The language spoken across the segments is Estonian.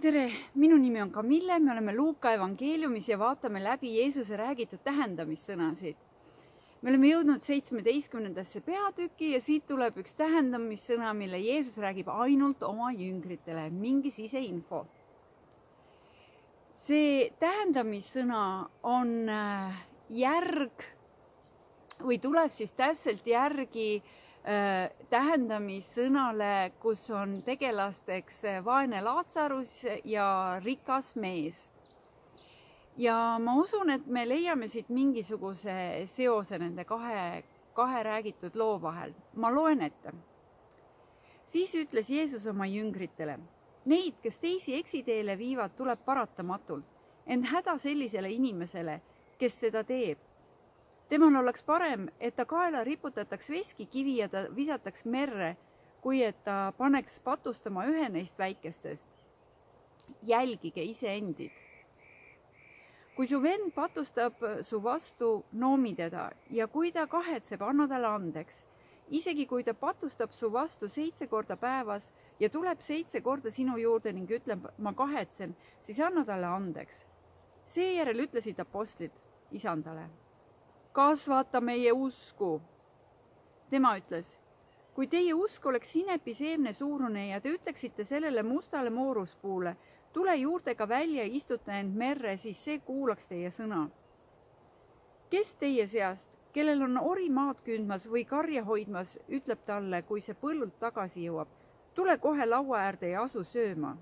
Tere, minu nimi on Kamille, me oleme Luuka evangeeliumis ja vaatame läbi Jeesuse räägitud tähendamissõnasid. Me oleme jõudnud 17. peatüki ja siit tuleb üks tähendamissõna, mille Jeesus räägib ainult oma jüngritele, mingi siseinfo. See tähendamissõna on järg või tuleb siis täpselt järgi tähendamissõnale, kus on tegelasteks vaene Laatsarus ja rikas mees. Ja ma usun, et me leiame siit mingisuguse seose nende kahe räägitud loo vahel. Ma loen ette. Siis ütles Jeesus oma jüngritele, neid, kes teisi eksiteele viivad, tuleb paratamatult, ent häda sellisele inimesele, kes seda teeb. Temal oleks parem, et ta kaela riputataks veskikivi ja ta visataks merre, kui et ta paneks patustama ühe neist väikestest. Jälgige iseendid. Kui su vend patustab su vastu, noomi teda ja kui ta kahetseb, anna talle andeks. Isegi kui ta patustab su vastu 7 korda päevas ja tuleb 7 korda sinu juurde ning ütleb, ma kahetsen, siis anna talle andeks. Seejärel ütlesid apostlid isandale. Kasvata meie usku. Tema ütles, kui teie usk oleks sinepiseemne suurune ja te ütleksite sellele mustale mooruspuule, tule juurtega välja ja istuta end merre, siis see kuulaks teie sõna. Kes teie seast, kellel on ori maad kündmas või karja hoidmas, ütleb talle, kui see põllult tagasi jõuab, tule kohe laua äärde ja asu sööma.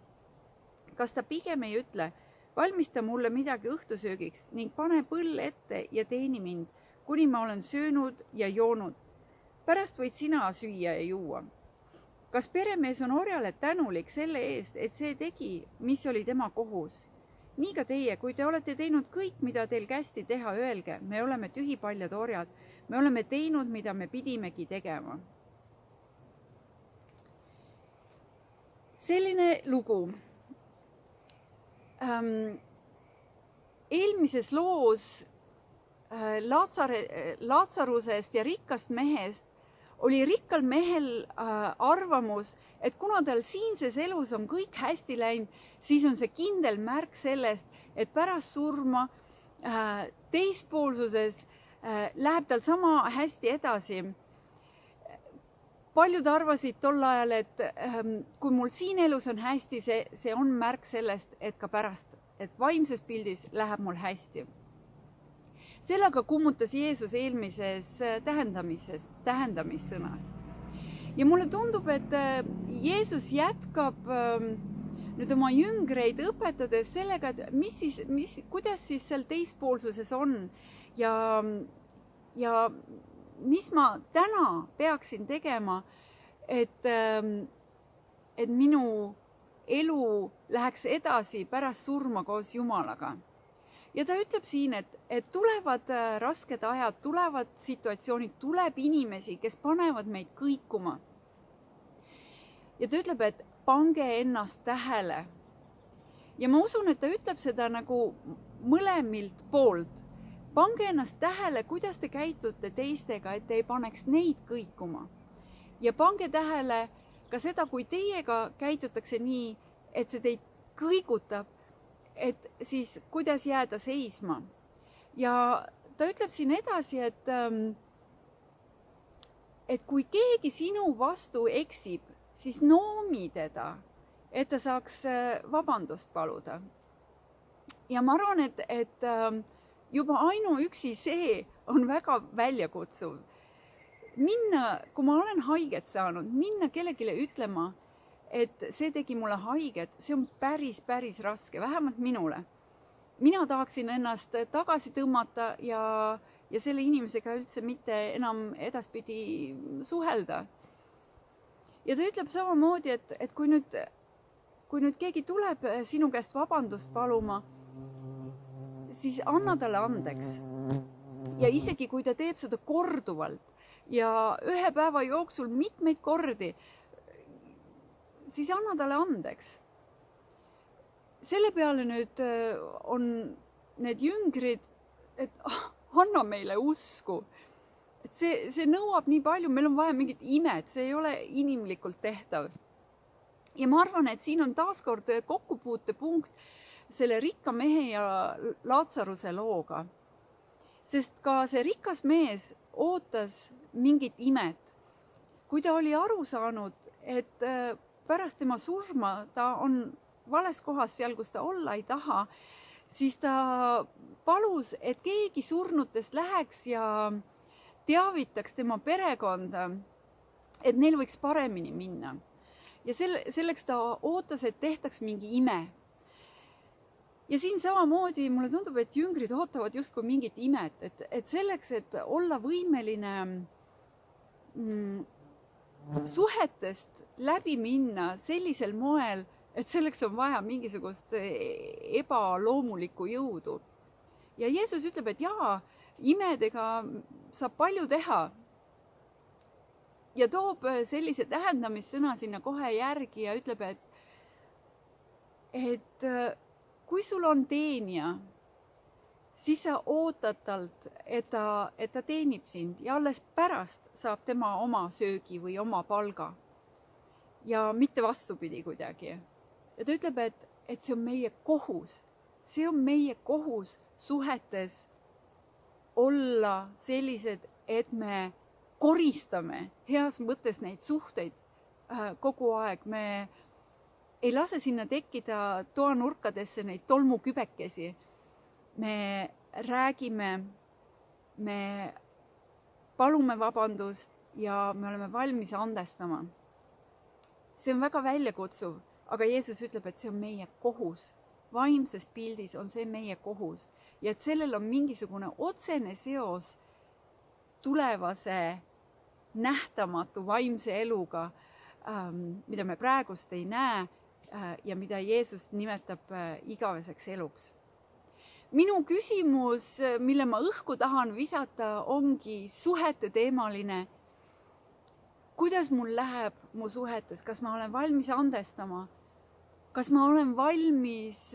Kas ta pigem ei ütle, valmista mulle midagi õhtusöögiks ning pane põll ette ja teeni mind, kuni ma olen söönud ja joonud. Pärast võid sina süüa ja juua. Kas peremees on orjale tänulik selle eest, et see tegi, mis oli tema kohus? Nii ka teie, kui te olete teinud kõik, mida teil kästi teha, öelge, me oleme tühipaljad orjad, me oleme teinud, mida me pidimegi tegema. Selline lugu. Eelmises loos Laatsarusest ja rikkast mehest oli rikkal mehel arvamus, et kuna tal siinses elus on kõik hästi läinud, siis on see kindel märk sellest, et pärast surma teispoolsuses läheb tal sama hästi edasi. Paljud arvasid tol ajal, et kui mul siin elus on hästi, see on märk sellest, et ka pärast, et vaimses pildis läheb mul hästi. Sellega kummutas Jeesus eelmises tähendamissõnas. Ja mulle tundub, et Jeesus jätkab nüüd oma jüngreid õpetades sellega, et kuidas siis seal teispoolsuses on ja mis ma täna peaksin tegema, et minu elu läheks edasi pärast surma koos Jumalaga. Ja ta ütleb siin, et tulevad rasked ajad, tulevad situatsioonid, tuleb inimesi, kes panevad meid kõikuma. Ja ta ütleb, et pange ennast tähele. Ja ma usun, et ta ütleb seda nagu mõlemilt poolt. Pange ennast tähele, kuidas te käitute teistega, et te ei paneks neid kõikuma. Ja pange tähele ka seda, kui teiega käitutakse nii, et see teid kõigutab, et siis kuidas jääda seisma. Ja ta ütleb siin edasi, et kui keegi sinu vastu eksib, siis noomi teda, et ta saaks vabandust paluda. Ja ma arvan, et juba ainuüksi see on väga väljakutsuv. Kui ma olen haiget saanud, minna kellelegi ütlema, et see tegi mulle haiget, see on päris raske, vähemalt minule. Mina tahaksin ennast tagasi tõmmata ja selle inimesega üldse mitte enam edaspidi suhelda. Ja ta ütleb samamoodi, et kui nüüd keegi tuleb sinu käest vabandust paluma, siis anna talle andeks. Ja isegi kui ta teeb seda korduvalt ja ühe päeva jooksul mitmeid kordi, siis anna talle andeks. Selle peale nüüd on need jüngrid, et anna meile usku. Et see nõuab nii palju, meil on vaja mingit imet, see ei ole inimlikult tehtav. ja ma arvan, et siin on taaskord kokkupuutepunkt selle rikka mehe ja Laatsaruse looga. Sest ka see rikas mees ootas mingit imet. Kui ta oli aru saanud, et pärast tema surma ta on vales kohas seal, kus ta olla ei taha, siis ta palus, et keegi surnutest läheks ja teavitaks tema perekonda, et neil võiks paremini minna. Ja selleks ta ootas, et tehtaks mingi ime. Ja siin samamoodi mulle tundub, et jüngrid ootavad justkui mingit imet, et selleks, et olla võimeline suhetest läbi minna sellisel moel, et selleks on vaja mingisugust ebaloomulikku jõudu. Ja Jeesus ütleb, et jaa, imedega saab palju teha. Ja toob sellise tähendamissõna sinna kohe järgi ja ütleb, et kui sul on teenija, siis sa ootad talt, et ta teenib sind ja alles pärast saab tema oma söögi või oma palga. Ja mitte vastupidi kuidagi. Ja ta ütleb, et see on meie kohus. See on meie kohus suhetes olla sellised, et me koristame heas mõttes neid suhteid kogu aeg. Me ei lase sinna tekkida toanurkadesse neid tolmukübekesi. Me räägime, me palume vabandust ja me oleme valmis andestama. See on väga väljakutsuv, aga Jeesus ütleb, et see on meie kohus. Vaimses pildis on see meie kohus ja et sellel on mingisugune otsene seos tulevase nähtamatu vaimse eluga, mida me praegust ei näe ja mida Jeesus nimetab igaveseks eluks. Minu küsimus, mille ma õhku tahan visata, ongi suhete teemaline. Kuidas mul läheb mu suhetes? Kas ma olen valmis andestama? Kas ma olen valmis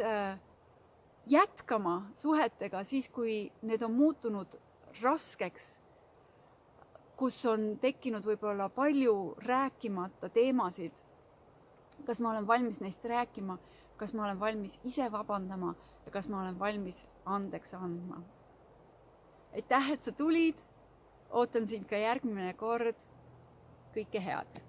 jätkama suhetega siis, kui need on muutunud raskeks, kus on tekkinud võib-olla palju rääkimata teemasid? Kas ma olen valmis neist rääkima? Kas ma olen valmis ise vabandama? Ja kas ma olen valmis andeks andma? Aitäh, et sa tulid. Ootan sind ka järgmine kord. Kõike head!